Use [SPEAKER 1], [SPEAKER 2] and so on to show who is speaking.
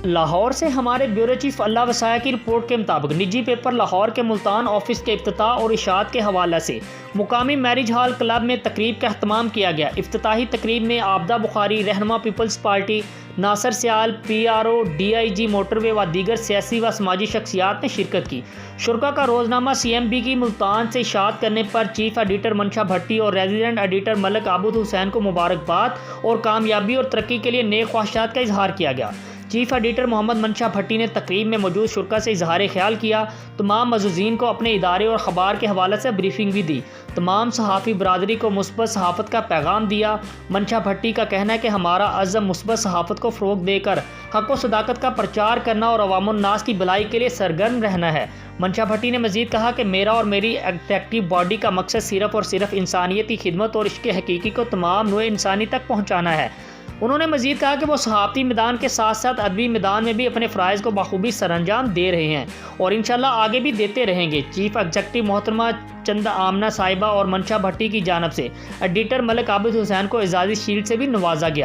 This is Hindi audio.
[SPEAKER 1] लाहौर से हमारे ब्यूरो चीफ अल्लाह वसाया की रिपोर्ट के मुताबिक निजी पेपर लाहौर के मुल्तान ऑफिस के इफ्तिताह और इशात के हवाले से मुकामी मैरिज हॉल क्लब में तकरीब का अहतमाम किया गया। इफ्तिताही तकरीब में आबदा बुखारी, रहनुमा पीपल्स पार्टी, नासर सियाल, PRO, DIG मोटरवे व दीगर सियासी व समाजी शख्सियात ने शिरकत की। शुरा का रोज़नामा CMB की मुल्तान से इशात करने पर चीफ एडिटर मंशा भट्टी और रेजिडेंट एडिटर मलिक आबुद हुसैन को मुबारकबाद और कामयाबी और तरक्की के लिए नेक ख्वाहिशात का इजहार किया गया। चीफ एडिटर मोहम्मद मंशा भट्टी ने तकरीब में मौजूद शुरा से इजहार ख्याल किया। तमाम मज़ूज़ीन को अपने इदारे और अखबार के हवाले से ब्रीफिंग भी दी। तमाम सहाफ़ी बरादरी को मुस्बत सहाफ़त का पैगाम दिया। मंशा भट्टी का कहना है कि हमारा अज़्म मुस्बत सहाफ़त को फ़रोग़ देकर हक़ व सदाकत का प्रचार करना और अवामुन्नास की भलाई के लिए सरगर्म रहना है। मंशा भट्टी ने मज़ीद कहा कि मेरा और मेरी एक्टिव बॉडी का मकसद सिर्फ़ और सिर्फ इंसानियत की खिदमत और इश्क़ हकीकी को तमाम नौए इंसानी तक पहुँचाना है। उन्होंने मज़ीद कहा कि वो सहाफ़ती मैदान के साथ साथ अदबी मैदान में भी अपने फ़राइज़ को बखूबी सरअंजाम दे रहे हैं और इंशाअल्लाह आगे भी देते रहेंगे। चीफ एग्जीक्यूटिव मोहतरमा चंदा आमना साहिबा और मंशा भट्टी की जानिब से एडिटर मलिक आबिद हुसैन को एजाज़ी शील्ड से भी नवाजा गया।